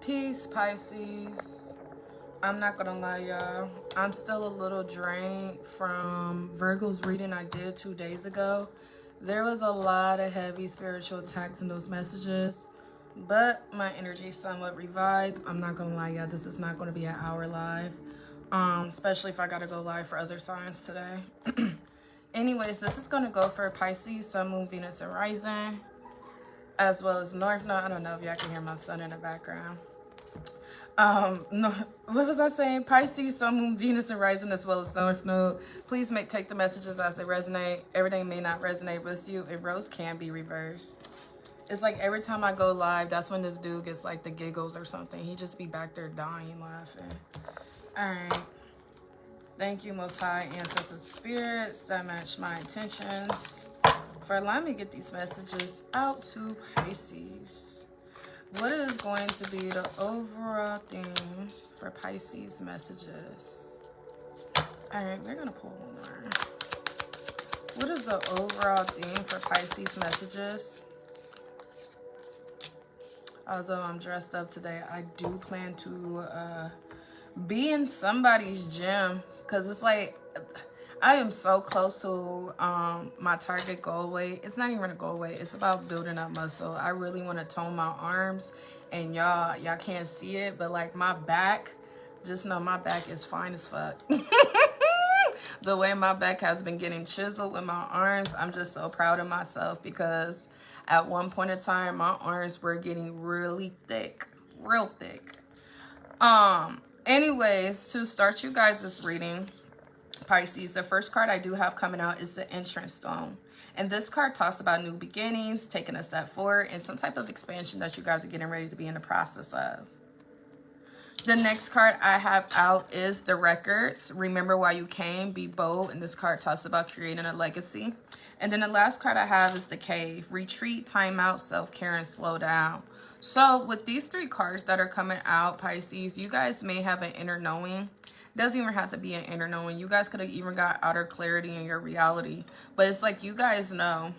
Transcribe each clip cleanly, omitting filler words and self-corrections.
Peace, Pisces. I'm not gonna lie, y'all. I'm still a little drained from Virgo's reading I did 2 days ago. There was a lot of heavy spiritual attacks in those messages, but my energy is somewhat revived. I'm not gonna lie, y'all. This is not gonna be an hour live, especially if I gotta go live for other signs today. Anyways, this is gonna go for Pisces, Sun, Moon, Venus, and Rising, as well as North Node. I don't know if y'all can hear my son in the background. No, what was I saying? Pisces, Sun, Moon, Venus, and Rising, as well as North Node. Please take the messages as they resonate. Everything may not resonate with you, and roles can be reversed. It's like every time I go live, that's when this dude gets like the giggles or something. He just be back there dying laughing. All right. Thank you, Most High Ancestors, Spirits that match my intentions for allowing me to get these messages out to Pisces. What is going to be the overall theme for Pisces messages? All right, we're going to pull more. What is the overall theme for Pisces messages? Although I'm dressed up today, I do plan to be in somebody's gym, because it's like I am so close to my target goal weight. It's not even a goal weight. It's about building up muscle. I really want to tone my arms, and y'all can't see it, but like my back, just know my back is fine as fuck. The way my back has been getting chiseled with my arms, I'm just so proud of myself, because at one point in time, my arms were getting really thick, real thick. Anyways, to start you guys this reading, Pisces, the first card I do have coming out is the Entrance Stone. And this card talks about new beginnings, taking a step forward, and some type of expansion that you guys are getting ready to be in the process of. The next card I have out is the Records. Remember why you came, be bold. And this card talks about creating a legacy. And then the last card I have is the Cave. Retreat, time out, self-care, and slow down. So with these 3 cards that are coming out, Pisces, you guys may have an inner knowing. Doesn't even have to be an inner knowing. You guys could have even got outer clarity in your reality. But it's like you guys know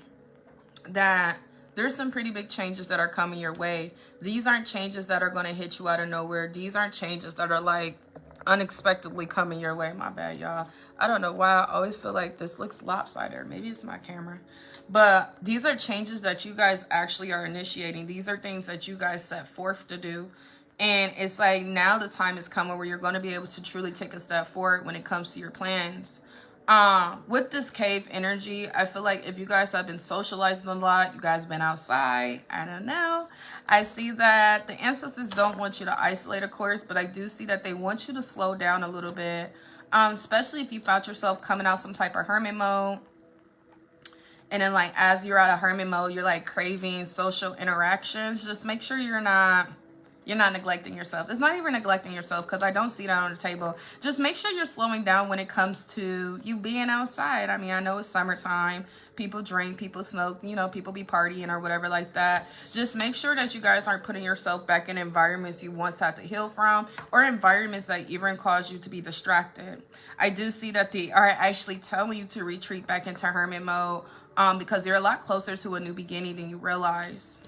that there's some pretty big changes that are coming your way. These aren't changes that are going to hit you out of nowhere. These aren't changes that are like unexpectedly coming your way. My bad, y'all. I don't know why I always feel like this looks lopsided. Maybe it's my camera. But these are changes that you guys actually are initiating. These are things that you guys set forth to do. And it's like now the time is coming where you're going to be able to truly take a step forward when it comes to your plans. With this Cave energy, I feel like if you guys have been socializing a lot, you guys been outside, I don't know. I see that the ancestors don't want you to isolate, of course, but I do see that they want you to slow down a little bit. Especially if you found yourself coming out some type of hermit mode. And then like as you're out of hermit mode, you're like craving social interactions. Just make sure you're not neglecting yourself. It's not even neglecting yourself, because I don't see that on the table. Just make sure you're slowing down when it comes to you being outside. I mean, I know it's summertime. People drink, people smoke, you know, people be partying or whatever like that. Just make sure that you guys aren't putting yourself back in environments you once had to heal from, or environments that even cause you to be distracted. I do see that they are actually telling you to retreat back into hermit mode, because you're a lot closer to a new beginning than you realize.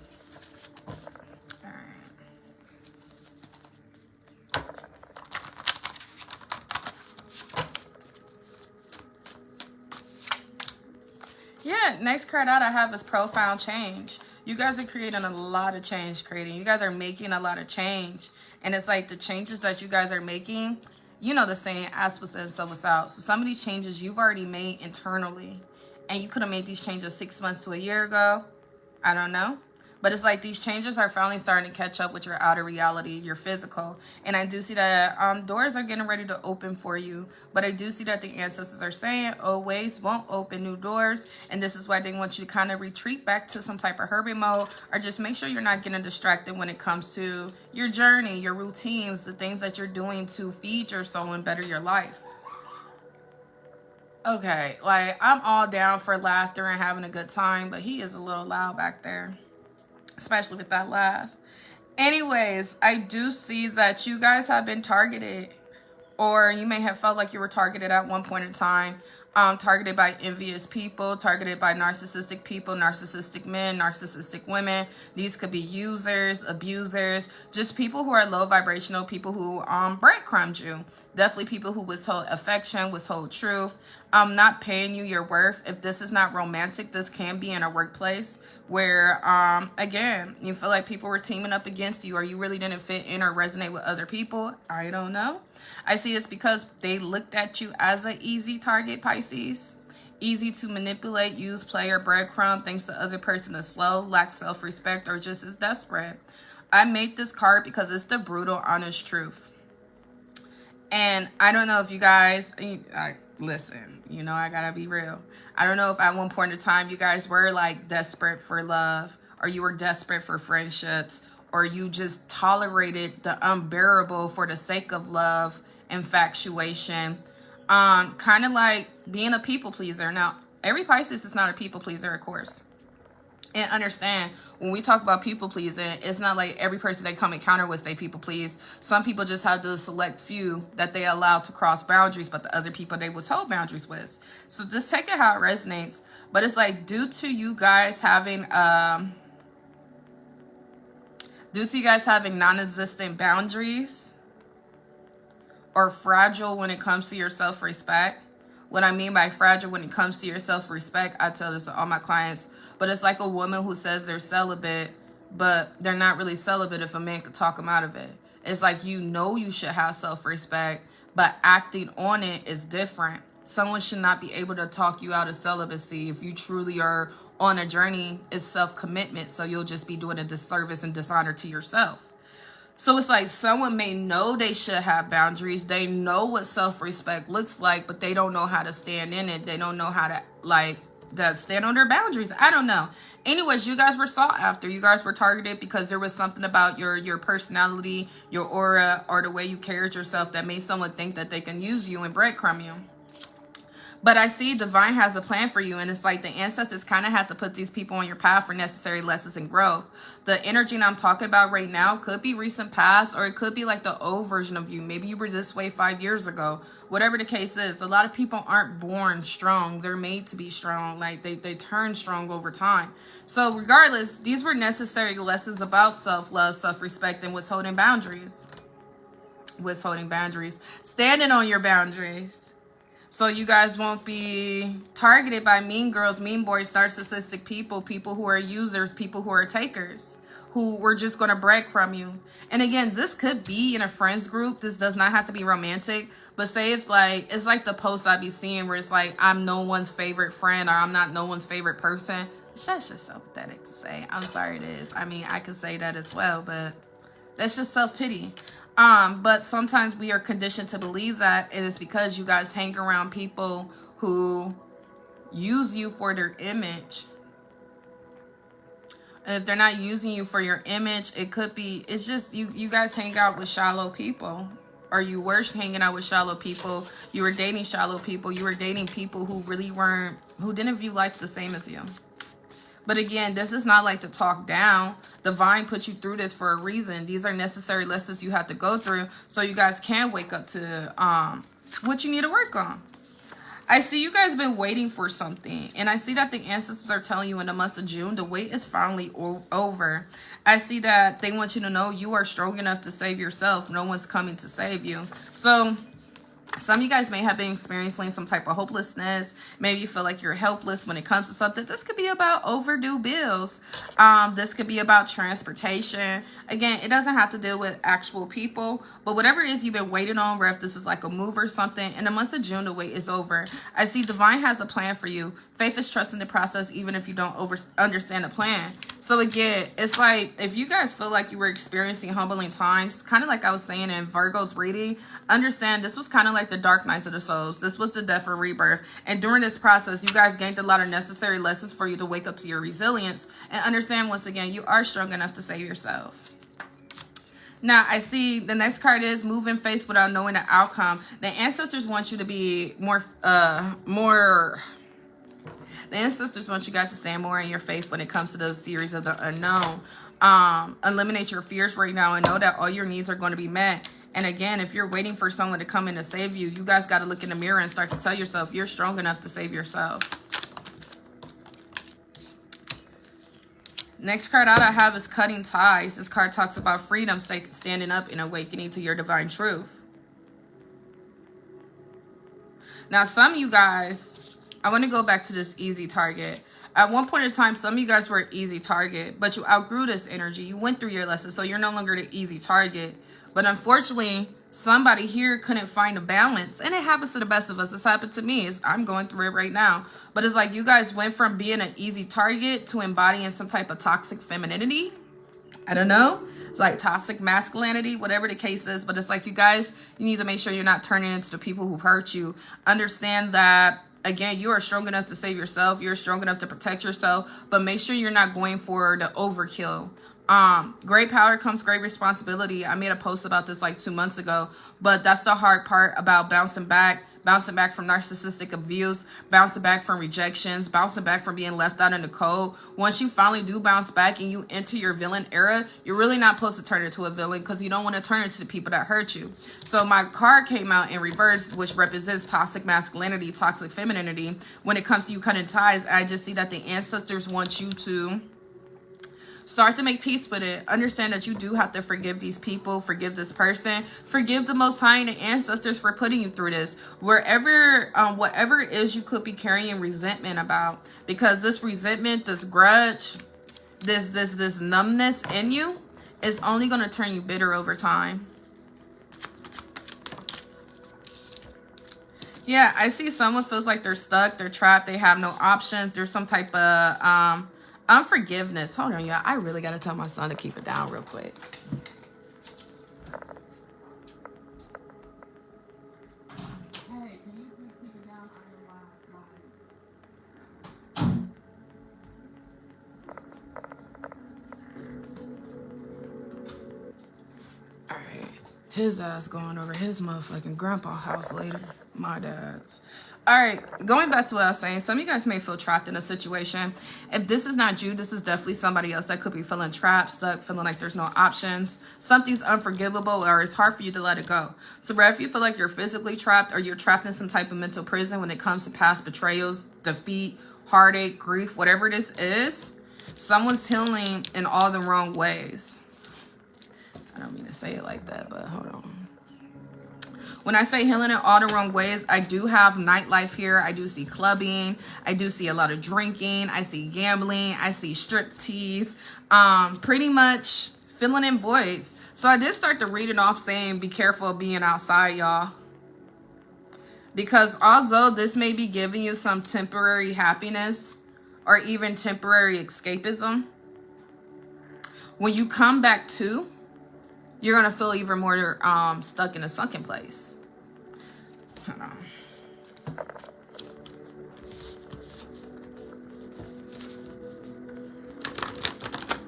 Yeah, next card out I have is Profound Change. You guys are creating a lot of change, You guys are making a lot of change. And it's like the changes that you guys are making, you know the saying, ask what's in, so what's out. So some of these changes you've already made internally. And you could have made these changes 6 months to a year ago. I don't know. But it's like these changes are finally starting to catch up with your outer reality, your physical. And I do see that doors are getting ready to open for you. But I do see that the ancestors are saying old ways won't open new doors. And this is why they want you to kind of retreat back to some type of hermit mode. Or just make sure you're not getting distracted when it comes to your journey, your routines, the things that you're doing to feed your soul and better your life. Okay, like I'm all down for laughter and having a good time. But he is a little loud back there. Especially with that laugh. Anyways, I do see that you guys have been targeted, or you may have felt like you were targeted at one point in time. targeted by envious people, targeted by narcissistic people, narcissistic men, narcissistic women. These could be users, abusers, just people who are low vibrational, people who breadcrumbed you. Definitely people who withhold affection, withhold truth, not paying you your worth. If this is not romantic, this can be in a workplace where, again, you feel like people were teaming up against you, or you really didn't fit in or resonate with other people. I don't know. I see it's because they looked at you as an easy target, Pisces. Easy to manipulate, use, play, or breadcrumb, thinks the other person is slow, lacks self-respect, or just is desperate. I made this card because it's the brutal, honest truth. And I don't know if you guys, listen, you know, I gotta be real. I don't know if at one point in time you guys were like desperate for love, or you were desperate for friendships, or you just tolerated the unbearable for the sake of love, infatuation, kind of like being a people pleaser. Now, every Pisces is not a people pleaser, of course. And understand, when we talk about people pleasing, it's not like every person they come encounter with they people please. Some people just have the select few that they allow to cross boundaries, but the other people they withhold boundaries with. So just take it how it resonates. But it's like, due to you guys having non-existent boundaries, or fragile when it comes to your self-respect. What I mean by fragile when it comes to your self-respect, I tell this to all my clients, but it's like a woman who says they're celibate, but they're not really celibate if a man could talk them out of it. It's like, you know, you should have self-respect, but acting on it is different. Someone should not be able to talk you out of celibacy. If you truly are on a journey, it's self-commitment, so you'll just be doing a disservice and dishonor to yourself. So it's like, someone may know they should have boundaries. They know what self-respect looks like, but they don't know how to stand in it. They don't know how to stand on their boundaries. I don't know. Anyways, you guys were sought after. You guys were targeted because there was something about your personality, your aura, or the way you carried yourself that made someone think that they can use you and breadcrumb you. But I see divine has a plan for you, and it's like the ancestors kind of had to put these people on your path for necessary lessons and growth. The energy I'm talking about right now could be recent past, or it could be like the old version of you. Maybe you were this way 5 years ago. Whatever the case is, a lot of people aren't born strong. They're made to be strong. Like they turn strong over time. So regardless, these were necessary lessons about self-love, self-respect, and withholding boundaries. Withholding boundaries. Standing on your boundaries. So you guys won't be targeted by mean girls, mean boys, narcissistic people, people who are users, people who are takers, who were just going to breadcrumb you. And again, this could be in a friends group. This does not have to be romantic. But say if like, it's like the posts I be seeing where it's like, I'm no one's favorite friend, or I'm not no one's favorite person. That's just so pathetic to say. I'm sorry it is. I mean, I could say that as well, but that's just self-pity. But sometimes we are conditioned to believe that it is because you guys hang around people who use you for their image. And if they're not using you for your image, it could be, it's just you guys hang out with shallow people. Or you were hanging out with shallow people. You were dating shallow people. You were dating people who really weren't, who didn't view life the same as you. But again, this is not like to talk down. Divine put you through this for a reason. These are necessary lessons you have to go through so you guys can wake up to what you need to work on. I see you guys been waiting for something. And I see that the ancestors are telling you in the month of June, the wait is finally over. I see that they want you to know you are strong enough to save yourself. No one's coming to save you. So some of you guys may have been experiencing some type of hopelessness. Maybe you feel like you're helpless when it comes to something. This could be about overdue bills. This could be about transportation. Again, it doesn't have to deal with actual people. But whatever it is you've been waiting on, where if this is like a move or something, in the month of June, the wait is over. I see divine has a plan for you. Faith is trusting the process even if you don't understand the plan. So again, it's like if you guys feel like you were experiencing humbling times, kind of like I was saying in Virgo's reading, understand this was kind of like the dark nights of the souls. This was the death or rebirth. And during this process, you guys gained a lot of necessary lessons for you to wake up to your resilience and understand once again, you are strong enough to save yourself. Now, I see the next card is move in faith without knowing the outcome. The ancestors want you to be the ancestors want you guys to stand more in your faith when it comes to the series of the unknown. Eliminate your fears right now and know that all your needs are going to be met. And again, if you're waiting for someone to come in to save you, you guys got to look in the mirror and start to tell yourself you're strong enough to save yourself. Next card out I have is Cutting Ties. This card talks about freedom, standing up and awakening to your divine truth. Now, some of you guys, I want to go back to this easy target. At one point in time, some of you guys were an easy target, but you outgrew this energy. You went through your lesson, so you're no longer the easy target. But unfortunately, somebody here couldn't find a balance. And it happens to the best of us. This happened to me. I'm going through it right now. But it's like you guys went from being an easy target to embodying some type of toxic femininity. I don't know. It's like toxic masculinity, whatever the case is. But it's like you guys, you need to make sure you're not turning into the people who hurt you. Understand that, again, you are strong enough to save yourself. You're strong enough to protect yourself. But make sure you're not going for the overkill. Great power comes great responsibility. I made a post about this like 2 months ago, but that's the hard part about bouncing back from narcissistic abuse, bouncing back from rejections, bouncing back from being left out in the cold. Once you finally do bounce back and you enter your villain era, you're really not supposed to turn into a villain because you don't want to turn into the people that hurt you. So my card came out in reverse, which represents toxic masculinity, toxic femininity. When it comes to you cutting ties, I just see that the ancestors want you to start to make peace with it. Understand that you do have to forgive these people, forgive this person, forgive the Most High and the ancestors for putting you through this. Wherever, whatever it is you could be carrying resentment about, because this resentment, this grudge, this numbness in you is only going to turn you bitter over time. Yeah, I see someone feels like they're stuck, they're trapped, they have no options. There's some type of unforgiveness. Hold on, y'all. I really got to tell my son to keep it down real quick. Hey, can you please keep it down? All right. His ass going over his motherfucking grandpa house later. My dad's. All right, going back to what I was saying, some of you guys may feel trapped in a situation. If this is not you, this is definitely somebody else that could be feeling trapped, stuck, feeling like there's no options. Something's unforgivable or it's hard for you to let it go. So if you feel like you're physically trapped or you're trapped in some type of mental prison when it comes to past betrayals, defeat, heartache, grief, whatever this is, someone's healing in all the wrong ways. I don't mean to say it like that, but hold on. When I say healing in all the wrong ways, I do have nightlife here. I do see clubbing. I do see a lot of drinking. I see gambling. I see strip tease. Pretty much filling in voids. So I did start to read it off saying, be careful of being outside, y'all. Because although this may be giving you some temporary happiness or even temporary escapism, when you come back to, you're going to feel even more stuck in a sunken place. Hold on.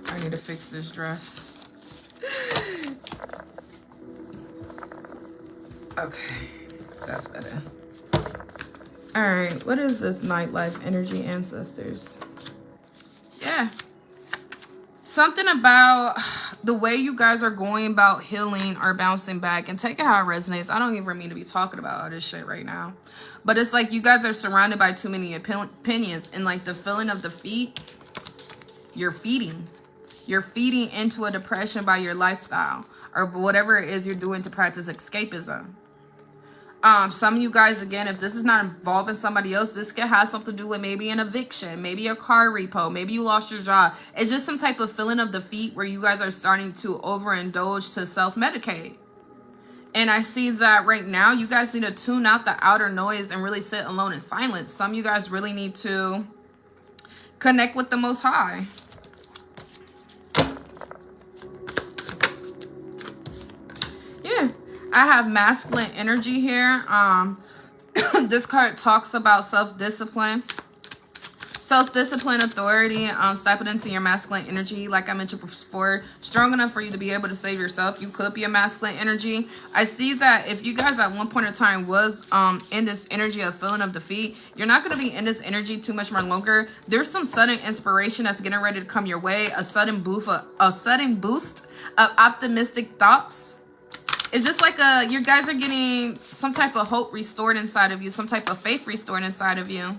I need to fix this dress. Okay, that's better. All right, what is this nightlife energy, ancestors? Yeah. Something about the way you guys are going about healing or bouncing back, and take it how it resonates. I don't even mean to be talking about all this shit right now. But it's like you guys are surrounded by too many opinions, and like the feeling of defeat, you're feeding. You're feeding into a depression by your lifestyle or whatever it is you're doing to practice escapism. Some of you guys, again, if this is not involving somebody else, this could have something to do with maybe an eviction, maybe a car repo, maybe you lost your job. It's just some type of feeling of defeat where you guys are starting to overindulge to self-medicate. And I see that right now, you guys need to tune out the outer noise and really sit alone in silence. Some of you guys really need to connect with the Most High. Yeah. I have masculine energy here. This card talks about self-discipline. Self-discipline, authority, stepping into your masculine energy. Like I mentioned before, strong enough for you to be able to save yourself. You could be a masculine energy. I see that if you guys at one point in time was in this energy of feeling of defeat, you're not going to be in this energy too much more longer. There's some sudden inspiration that's getting ready to come your way. A sudden boost of optimistic thoughts It's just like you guys are getting some type of hope restored inside of you, some type of faith restored inside of you.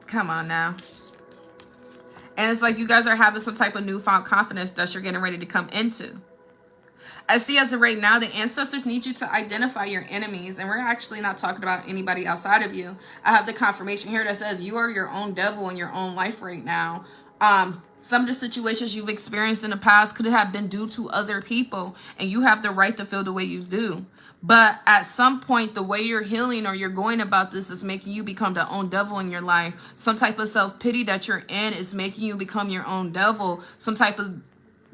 Come on now. And it's like you guys are having some type of newfound confidence that you're getting ready to come into. I see as of right now, the ancestors need you to identify your enemies. And we're actually not talking about anybody outside of you. I have the confirmation here that says you are your own devil in your own life right now. Some of the situations you've experienced in the past could have been due to other people. And you have the right to feel the way you do. But at some point, the way you're healing or you're going about this is making you become the own devil in your life. Some type of self-pity that you're in is making you become your own devil. Some type of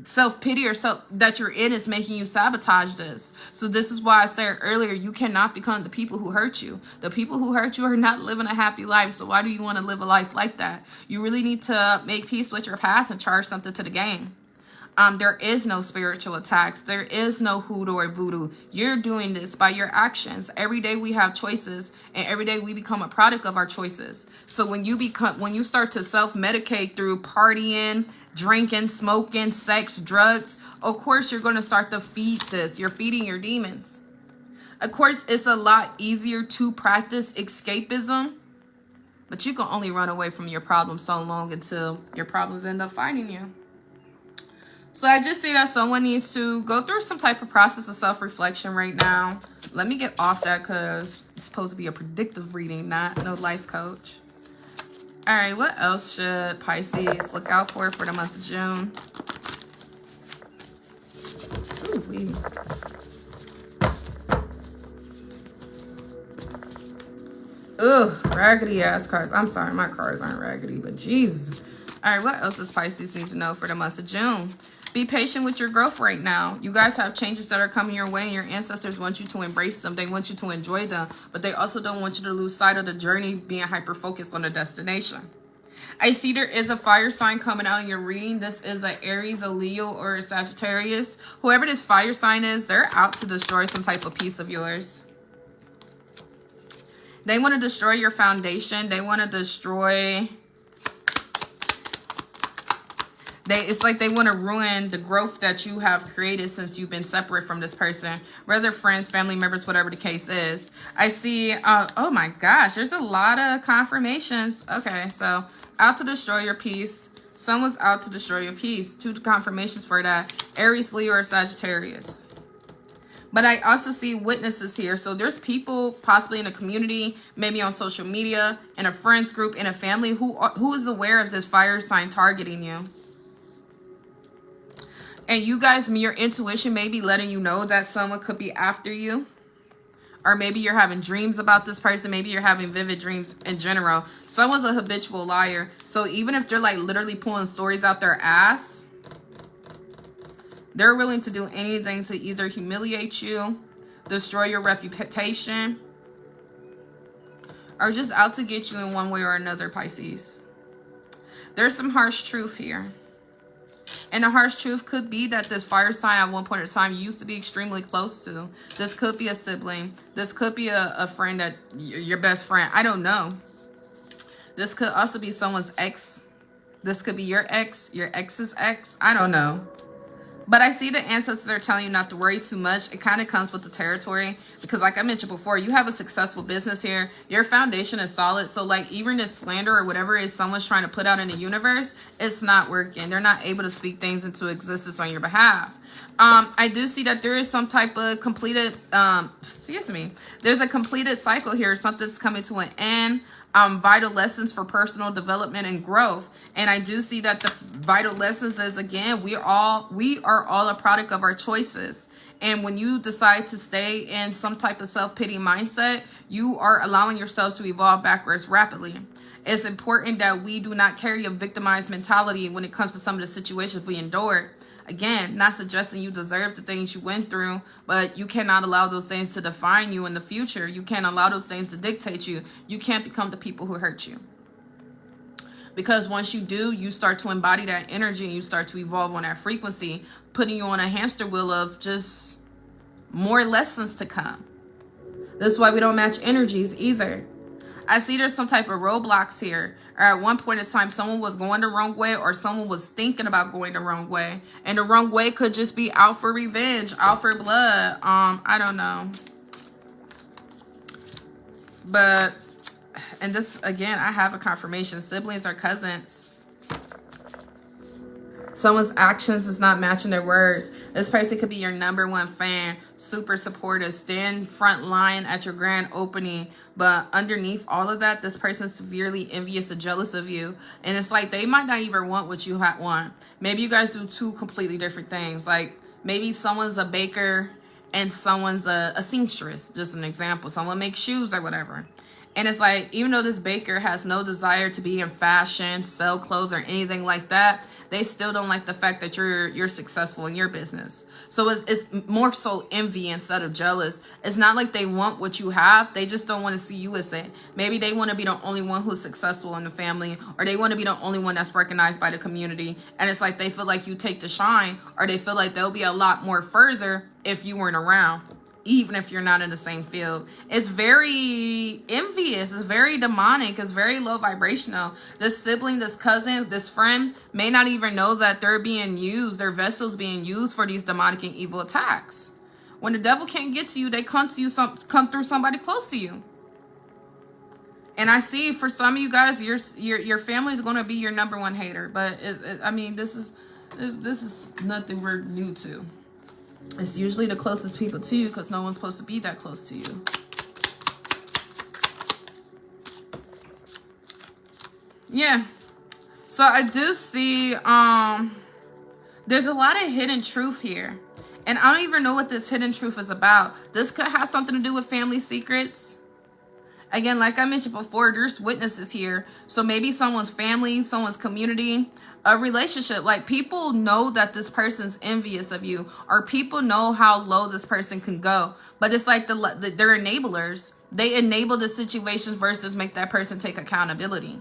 self-pity or that you're in is making you sabotage this. So this is why I said earlier, you cannot become the people who hurt you. The people who hurt you are not living a happy life. So why do you want to live a life like that? You really need to make peace with your past and charge something to the game. There is no spiritual attacks. There is no hoodoo or voodoo. You're doing this by your actions. Every day we have choices, and every day we become a product of our choices. So when you start to self-medicate through partying, drinking, smoking, sex, drugs, of course you're going to start to feed this. You're feeding your demons. Of course, it's a lot easier to practice escapism, but you can only run away from your problems so long until your problems end up finding you. So I just see that someone needs to go through some type of process of self-reflection right now. Let me get off that because it's supposed to be a predictive reading, not no life coach. All right, what else should Pisces look out for the month of June? Ooh-wee. Ugh, raggedy ass cards. I'm sorry, my cards aren't raggedy, but Jesus. All right, what else does Pisces need to know for the month of June? Be patient with your growth right now. You guys have changes that are coming your way, and your ancestors want you to embrace them. They want you to enjoy them, but they also don't want you to lose sight of the journey, being hyper-focused on the destination. I see there is a fire sign coming out in your reading. This is an Aries, a Leo, or a Sagittarius. Whoever this fire sign is, they're out to destroy some type of piece of yours. They want to destroy your foundation. They want to destroy... It's like they want to ruin the growth that you have created since you've been separate from this person, whether friends, family members, whatever the case is. I see, oh my gosh, there's a lot of confirmations. Okay, so out to destroy your peace. Someone's out to destroy your peace. 2 confirmations for that. Aries, Leo, or Sagittarius. But I also see witnesses here. So there's people possibly in a community, maybe on social media, in a friends group, in a family who is aware of this fire sign targeting you. And you guys, your intuition may be letting you know that someone could be after you. Or maybe you're having dreams about this person. Maybe you're having vivid dreams in general. Someone's a habitual liar. So even if they're like literally pulling stories out their ass, they're willing to do anything to either humiliate you, destroy your reputation, or just out to get you in one way or another, Pisces. There's some harsh truth here. And the harsh truth could be that this fire sign at one point in time you used to be extremely close to. This could be a sibling. This could be a friend that your best friend. I don't know. This could also be someone's ex. This could be your ex's ex. I don't know. But I see the ancestors are telling you not to worry too much. It kind of comes with the territory. Because like I mentioned before, you have a successful business here. Your foundation is solid. So like even this slander or whatever it is someone's trying to put out in the universe, it's not working. They're not able to speak things into existence on your behalf. I do see that there is some type of completed, there's a completed cycle here. Something's coming to an end. Vital lessons for personal development and growth. And I do see that the vital lessons is, again, we are all a product of our choices. And when you decide to stay in some type of self-pity mindset, you are allowing yourself to evolve backwards rapidly. It's important that we do not carry a victimized mentality when it comes to some of the situations we endured. Again, not suggesting you deserve the things you went through, but you cannot allow those things to define you in the future. You can't allow those things to dictate you. You can't become the people who hurt you. Because once you do, you start to embody that energy and you start to evolve on that frequency, putting you on a hamster wheel of just more lessons to come. This is why we don't match energies either. I see there's some type of roadblocks here. Or at one point in time, someone was going the wrong way, or someone was thinking about going the wrong way. And the wrong way could just be out for revenge, out for blood. I don't know. But, and this, again, I have a confirmation. Siblings or cousins. Someone's actions is not matching their words. This person could be your #1 fan, super supportive, stand front line at your grand opening. But underneath all of that, this person's severely envious and jealous of you. And it's like they might not even want what you want. Maybe you guys do two completely different things. Like maybe someone's a baker and someone's a seamstress. Just an example. Someone makes shoes or whatever. And it's like, even though this baker has no desire to be in fashion, sell clothes or anything like that, they still don't like the fact that you're successful in your business. So it's more so envy instead of jealous. It's not like they want what you have. They just don't want to see you as it. Maybe they want to be the only one who's successful in the family, or they want to be the only one that's recognized by the community. And it's like they feel like you take the shine, or they feel like they'll be a lot more further if you weren't around, even if you're not in the same field. It's very envious. It's very demonic. It's very low vibrational. This sibling, this cousin, this friend may not even know that they're being used, their vessels being used for these demonic and evil attacks. When the devil can't get to you, they come to you, come through somebody close to you. And I see for some of you guys, your family is going to be your #1 hater. But I mean, this is nothing we're new to. It's usually the closest people to you, because no one's supposed to be that close to you. Yeah. So I do see there's a lot of hidden truth here. And I don't even know what this hidden truth is about. This could have something to do with family secrets. Again, like I mentioned before, there's witnesses here. So maybe someone's family, someone's community, a relationship. Like people know that this person's envious of you, or people know how low this person can go. But it's like they're enablers. They enable the situation versus make that person take accountability.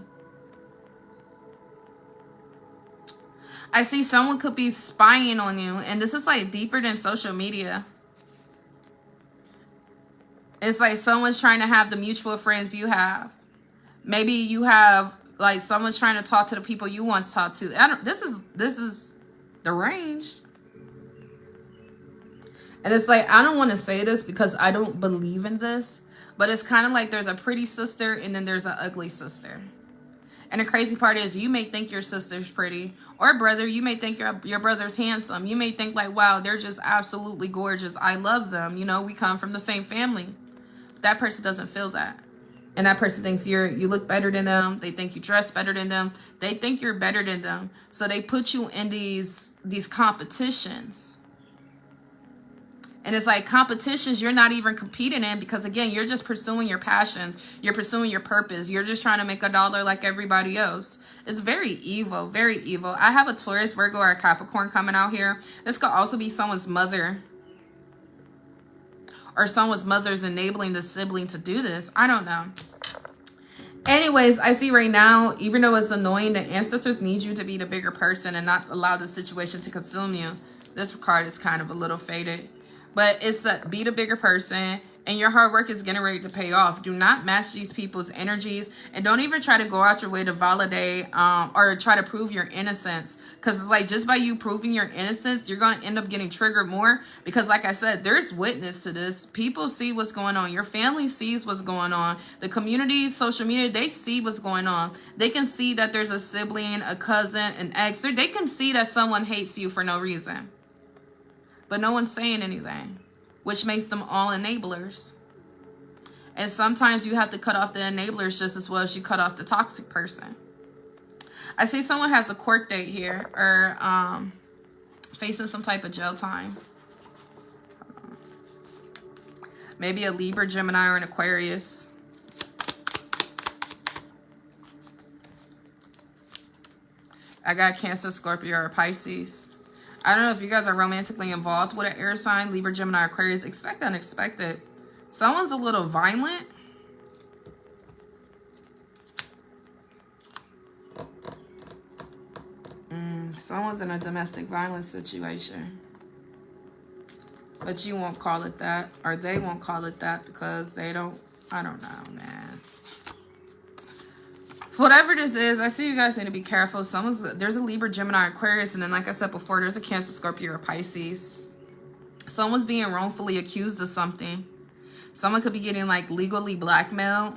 I see someone could be spying on you. And this is like deeper than social media. It's like someone's trying to have the mutual friends you have. Maybe you have, like, someone's trying to talk to the people you once talked to. This is deranged. And it's like, I don't want to say this because I don't believe in this. But it's kind of like there's a pretty sister and then there's an ugly sister. And the crazy part is you may think your sister's pretty. Or brother, you may think your brother's handsome. You may think like, wow, they're just absolutely gorgeous. I love them. You know, we come from the same family. That person doesn't feel that. And that person thinks you look better than them. They think you dress better than them. They think you're better than them. So they put you in these competitions. And it's like competitions you're not even competing in, because again, you're just pursuing your passions. You're pursuing your purpose. You're just trying to make $1 like everybody else. It's very evil, very evil. I have a Taurus, Virgo, or a Capricorn coming out here. This could also be someone's mother. Or someone's mother's enabling the sibling to do this. I don't know. Anyways, I see right now, even though it's annoying, the ancestors need you to be the bigger person and not allow the situation to consume you. This card is kind of a little faded. But it's be the bigger person, and your hard work is getting ready to pay off. Do not match these people's energies, and don't even try to go out your way to validate or try to prove your innocence. Because it's like just by you proving your innocence, you're going to end up getting triggered more. Because like I said, there's witness to this. People see what's going on. Your family sees what's going on. The community, social media, they see what's going on. They can see that there's a sibling, a cousin, an ex. They can see that someone hates you for no reason. But no one's saying anything, which makes them all enablers. And sometimes you have to cut off the enablers just as well as you cut off the toxic person. I see someone has a court date here, or facing some type of jail time. Maybe a Libra, Gemini, or an Aquarius. I got Cancer, Scorpio, or Pisces. I don't know if you guys are romantically involved with an air sign, Libra, Gemini, Aquarius. Expect the unexpected. Someone's a little violent. Someone's in a domestic violence situation. But you won't call it that, or they won't call it that because they don't, I don't know, man. Whatever this is, I see you guys need to be careful. There's a Libra, Gemini, Aquarius, and then like I said before, there's a Cancer, Scorpio, or Pisces. Someone's being wrongfully accused of something. Someone could be getting like legally blackmailed.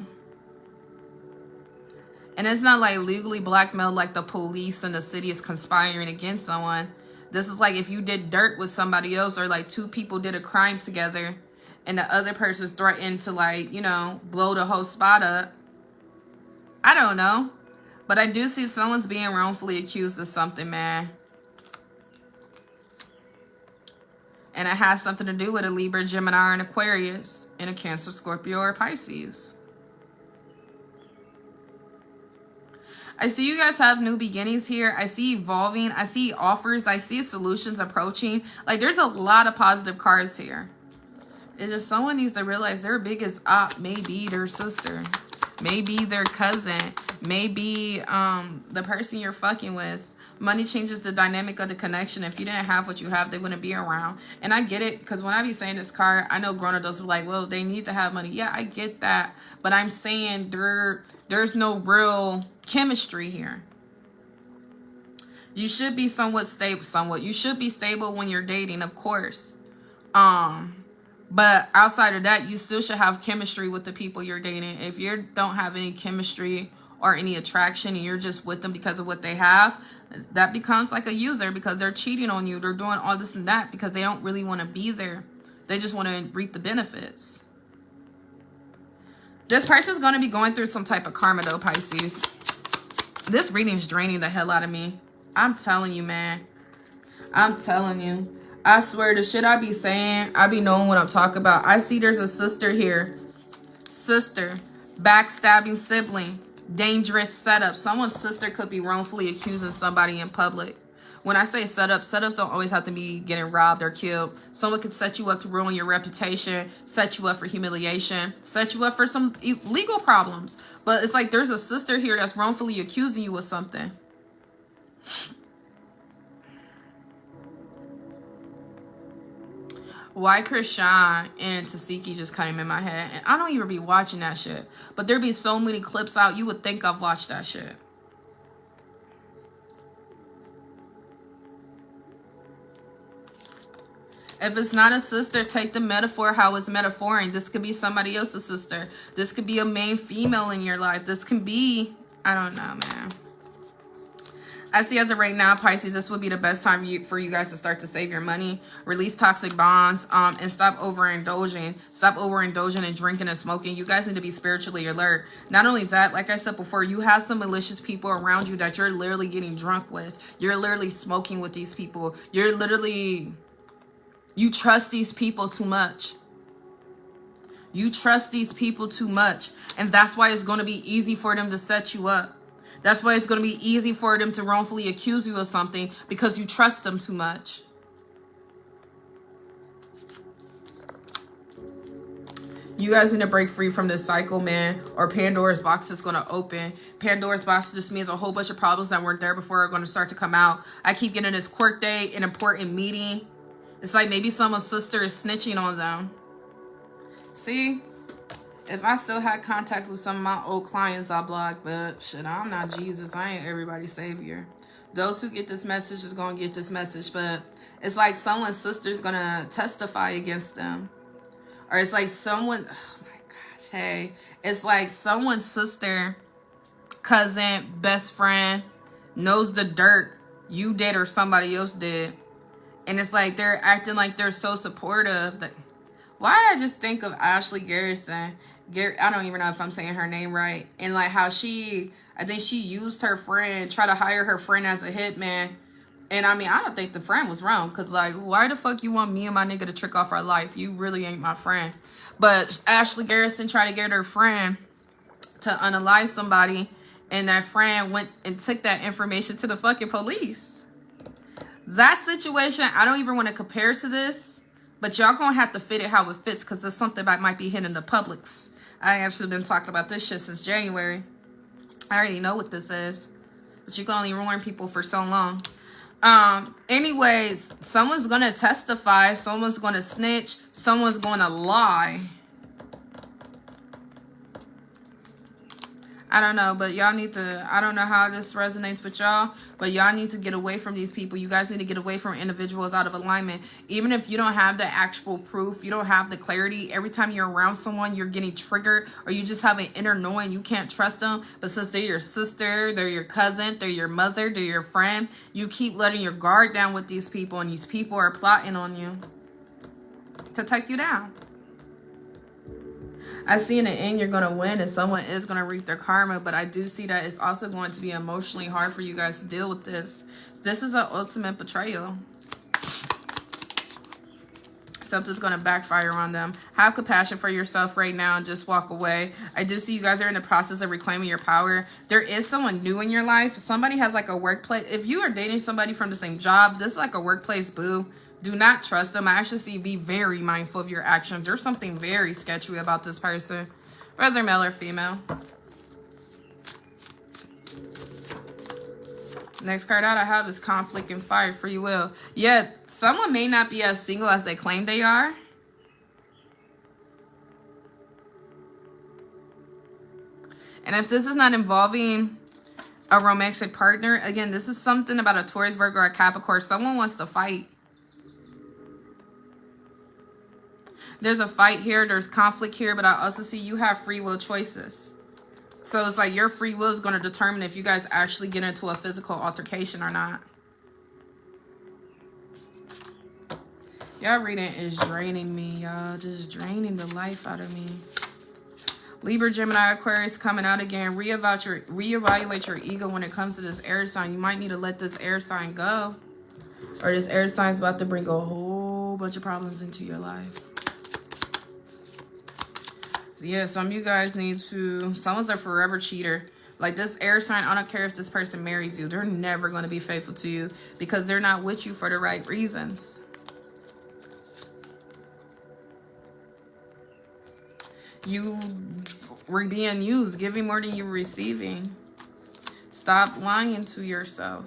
And it's not like legally blackmailed like the police and the city is conspiring against someone. This is like if you did dirt with somebody else, or like two people did a crime together and the other person's threatened to, like, you know, blow the whole spot up. I don't know. But I do see someone's being wrongfully accused of something, man. And it has something to do with a Libra, Gemini, and Aquarius, and a Cancer, Scorpio, or Pisces. I see you guys have new beginnings here. I see evolving. I see offers. I see solutions approaching. Like, there's a lot of positive cards here. It's just someone needs to realize their biggest op may be their sister. Maybe their cousin. Maybe the person you're fucking with. Money changes the dynamic of the connection. If you didn't have what you have, they wouldn't be around. And I get it, because when I be saying this card, I know grown adults be like, well, they need to have money. Yeah, I get that. But I'm saying there's no real chemistry here. You should be somewhat stable. You should be stable when you're dating, of course. But outside of that, you still should have chemistry with the people you're dating. If you don't have any chemistry or any attraction and you're just with them because of what they have, that becomes like a user, because they're cheating on you. They're doing all this and that because they don't really want to be there. They just want to reap the benefits. This person's going to be going through some type of karma though, Pisces. This reading's draining the hell out of me. I'm telling you, man. I'm telling you. I swear, the shit I be saying, I be knowing what I'm talking about. I see there's a sister here. Sister. Backstabbing sibling. Dangerous setup. Someone's sister could be wrongfully accusing somebody in public. When I say setups don't always have to be getting robbed or killed. Someone could set you up to ruin your reputation, set you up for humiliation, set you up for some legal problems. But it's like there's a sister here that's wrongfully accusing you of something. Why Krishan and Tasiki just came in my head. And I don't even be watching that shit. But there be so many clips out, you would think I've watched that shit. If it's not a sister, take the metaphor how it's metaphoring. This could be somebody else's sister. This could be a main female in your life. This can be, I don't know, man. I see as of right now, Pisces, this would be the best time for you guys to start to save your money, release toxic bonds, and stop overindulging. Stop overindulging and drinking and smoking. You guys need to be spiritually alert. Not only that, like I said before, you have some malicious people around you that you're literally getting drunk with. You're literally smoking with these people. You trust these people too much. You trust these people too much. And that's why it's going to be easy for them to set you up. That's why it's going to be easy for them to wrongfully accuse you of something, because you trust them too much. You guys need to break free from this cycle, man, or Pandora's box is going to open. Pandora's box just means a whole bunch of problems that weren't there before are going to start to come out. I keep getting this court date, an important meeting. It's like maybe someone's sister is snitching on them. See? If I still had contacts with some of my old clients, I'll block. But shit, I'm not Jesus. I ain't everybody's savior. Those who get this message is going to get this message. But it's like someone's sister's going to testify against them. Or it's like someone... Oh my gosh. Hey. It's like someone's sister, cousin, best friend knows the dirt you did or somebody else did. And it's like they're acting like they're so supportive. Why I just think of Ashley Garrison. I don't even know if I'm saying her name right. And like how I think she used her friend, try to hire her friend as a hitman. And I mean, I don't think the friend was wrong. Because like, why the fuck you want me and my nigga to trick off our life? You really ain't my friend. But Ashley Garrison tried to get her friend to unalive somebody. And that friend went and took that information to the fucking police. That situation, I don't even want to compare to this. But y'all gonna have to fit it how it fits, because it's something that might be hitting the publics. I actually been talking about this shit since January. I already know what this is. But you can only warn people for so long. Anyways, someone's gonna testify. Someone's gonna snitch. Someone's gonna lie. I don't know, but y'all need to, I don't know how this resonates with y'all, but y'all need to get away from these people. You guys need to get away from individuals out of alignment. Even if you don't have the actual proof, you don't have the clarity, every time you're around someone, you're getting triggered, or you just have an inner knowing you can't trust them. But since they're your sister, they're your cousin, they're your mother, they're your friend, you keep letting your guard down with these people, and these people are plotting on you to take you down. I see in the end you're going to win and someone is going to reap their karma, but I do see that it's also going to be emotionally hard for you guys to deal with this. This is an ultimate betrayal. Something's going to backfire on them. Have compassion for yourself right now and just walk away. I do see you guys are in the process of reclaiming your power. There is someone new in your life. Somebody has like a workplace. If you are dating somebody from the same job, this is like a workplace boo. Do not trust them. I actually see be very mindful of your actions. There's something very sketchy about this person. Whether male or female. Next card out I have is conflict and fire, free will. Yeah, someone may not be as single as they claim they are. And if this is not involving a romantic partner, again, this is something about a Taurus, Virgo, or Capricorn. Someone wants to fight. There's a fight here. There's conflict here. But I also see you have free will choices. So it's like your free will is going to determine if you guys actually get into a physical altercation or not. Y'all reading is draining me, y'all. Just draining the life out of me. Libra, Gemini, Aquarius coming out again. Reevaluate your ego when it comes to this air sign. You might need to let this air sign go. Or this air sign is about to bring a whole bunch of problems into your life. Yeah, some of you guys need to... Someone's a forever cheater. Like this air sign, I don't care if this person marries you. They're never going to be faithful to you because they're not with you for the right reasons. You were being used, giving more than you're receiving. Stop lying to yourself.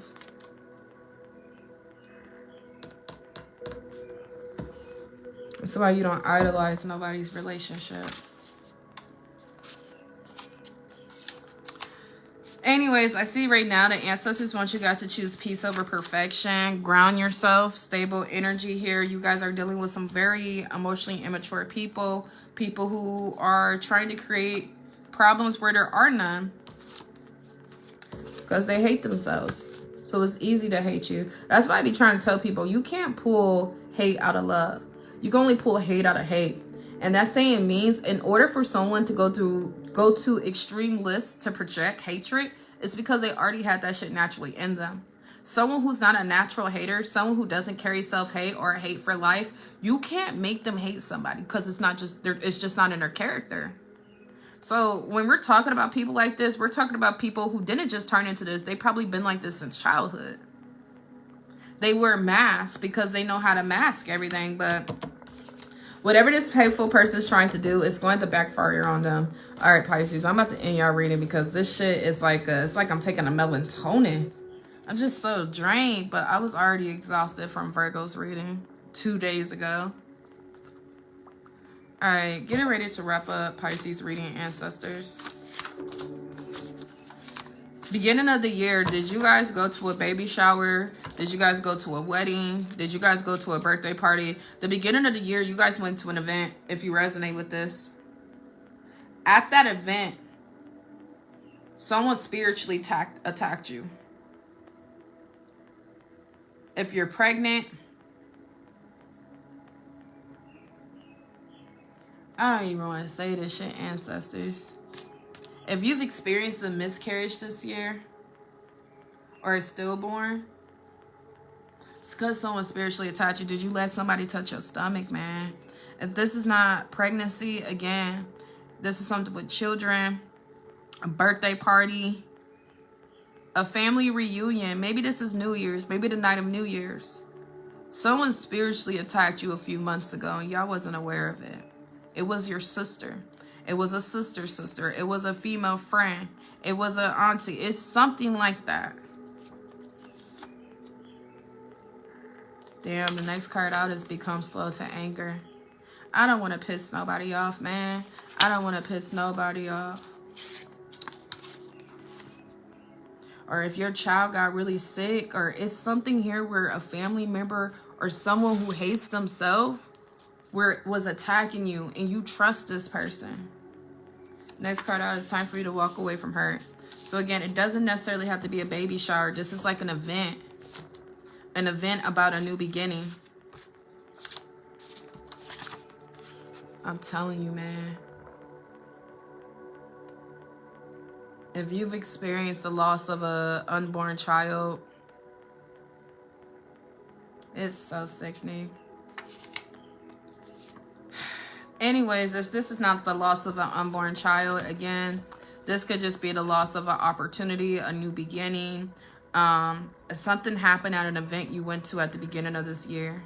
That's why you don't idolize nobody's relationship. Anyways, I see right now the ancestors want you guys to choose peace over perfection. Ground yourself. Stable energy here. You guys are dealing with some very emotionally immature people. People who are trying to create problems where there are none. Because they hate themselves. So it's easy to hate you. That's why I be trying to tell people, you can't pull hate out of love. You can only pull hate out of hate. And that saying means in order for someone to go to extreme lists to project hatred, it's because they already had that shit naturally in them. Someone who's not a natural hater, someone who doesn't carry self-hate or hate for life, you can't make them hate somebody because it's just not in their character. So when we're talking about people like this, we're talking about people who didn't just turn into this. They've probably been like this since childhood. They wear masks because they know how to mask everything, but whatever this hateful person is trying to do, it's going to backfire on them. All right, Pisces, I'm about to end y'all reading because this shit is like it's like I'm taking a melatonin. I'm just so drained, but I was already exhausted from Virgo's reading 2 days ago. All right, getting ready to wrap up Pisces reading, ancestors. Beginning of the year, did you guys go to a baby shower? Did you guys go to a wedding? Did you guys go to a birthday party? The beginning of the year, you guys went to an event, if you resonate with this. At that event, someone spiritually attacked you. If you're pregnant, I don't even want to say this shit, ancestors. If you've experienced a miscarriage this year or a stillborn, it's because someone spiritually attacked you. Did you let somebody touch your stomach, man? If this is not pregnancy, again, this is something with children, a birthday party, a family reunion. Maybe this is New Year's, maybe the night of New Year's. Someone spiritually attacked you a few months ago and y'all wasn't aware of it. It was your sister. It was a sister. It was a female friend. It was an auntie. It's something like that. Damn, the next card out is become slow to anger. I don't want to piss nobody off, man. I don't want to piss nobody off. or if your child got really sick, or it's something here where a family member or someone who hates themselves was attacking you and you trust this person. Next card out, it's time for you to walk away from hurt. So again, it doesn't necessarily have to be a baby shower. This is like an event about a new beginning. I'm telling you, man. If you've experienced the loss of an unborn child, it's so sickening. Anyways, if this is not the loss of an unborn child, again, this could just be the loss of an opportunity, a new beginning. Something happened at an event you went to at the beginning of this year.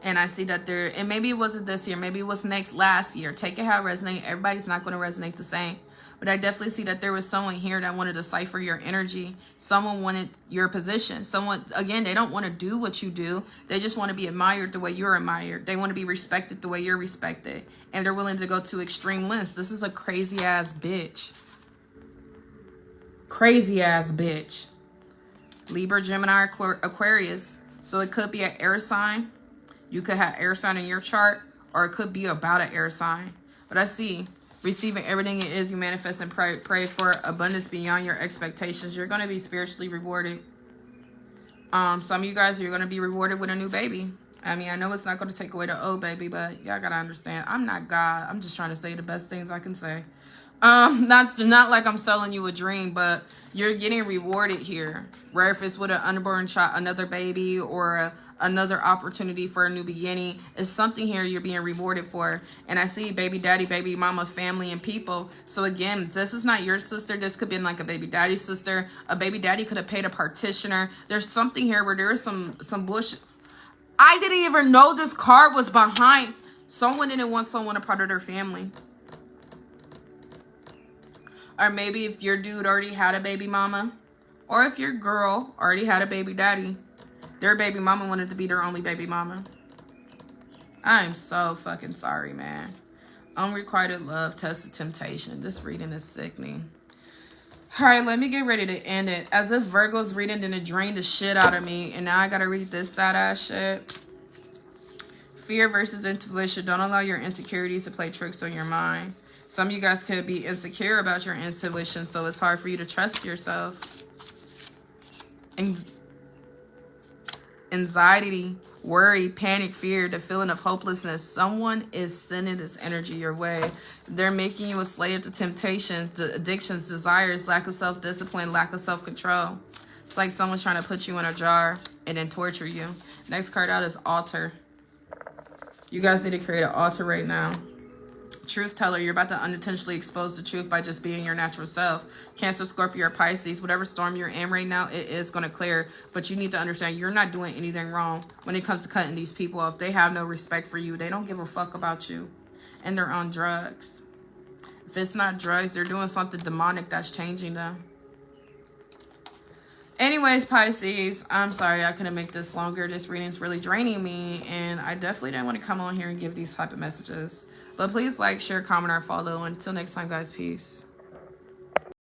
And I see that there, and maybe it wasn't this year, maybe it was last year. Take it how it resonates. Everybody's not going to resonate the same. But I definitely see that there was someone here that wanted to decipher your energy. Someone wanted your position. Someone, again, they don't want to do what you do. They just want to be admired the way you're admired. They want to be respected the way you're respected. And they're willing to go to extreme lengths. This is a crazy ass bitch. Crazy ass bitch. Libra, Gemini, Aquarius. So it could be an air sign. You could have air sign in your chart, or it could be about an air sign. But I see receiving everything it is you manifest and pray for abundance beyond your expectations. You're going to be spiritually rewarded. Some of you guys, you're going to be rewarded with a new baby. I mean, I know it's not going to take away the old baby, but y'all got to understand, I'm not God. I'm just trying to say the best things I can say. Not like I'm selling you a dream, but you're getting rewarded here. Where if it's with an unborn child, another baby, or another opportunity for a new beginning, it's something here you're being rewarded for. And I see baby daddy, baby mama's family and people. So again, this is not your sister. This could be like a baby daddy's sister. A baby daddy could have paid a partitioner. There's something here where there is some bullshit. I didn't even know this card was behind. Someone didn't want someone a part of their family. Or maybe if your dude already had a baby mama, or if your girl already had a baby daddy, their baby mama wanted to be their only baby mama. I'm so fucking sorry, man. Unrequited love, tested temptation. This reading is sickening. All right, let me get ready to end it. As if Virgo's reading and it drained the shit out of me, and now I gotta read this sad ass shit. Fear versus intuition. Don't allow your insecurities to play tricks on your mind. Some of you guys could be insecure about your intuition, so it's hard for you to trust yourself. Anxiety, worry, panic, fear, the feeling of hopelessness. Someone is sending this energy your way. They're making you a slave to temptations, to addictions, desires, lack of self-discipline, lack of self-control. It's like someone's trying to put you in a jar and then torture you. Next card out is altar. You guys need to create an altar right now. Truth teller, you're about to unintentionally expose the truth by just being your natural self. Cancer, Scorpio, or Pisces, whatever storm you're in right now, it is going to clear. But you need to understand you're not doing anything wrong when it comes to cutting these people off. They have no respect for you. They don't give a fuck about you. And they're on drugs. If it's not drugs, they're doing something demonic that's changing them. Anyways, Pisces, I'm sorry I couldn't make this longer. This reading's really draining me, and I definitely didn't want to come on here and give these type of messages. But please like, share, comment, or follow. Until next time, guys, peace.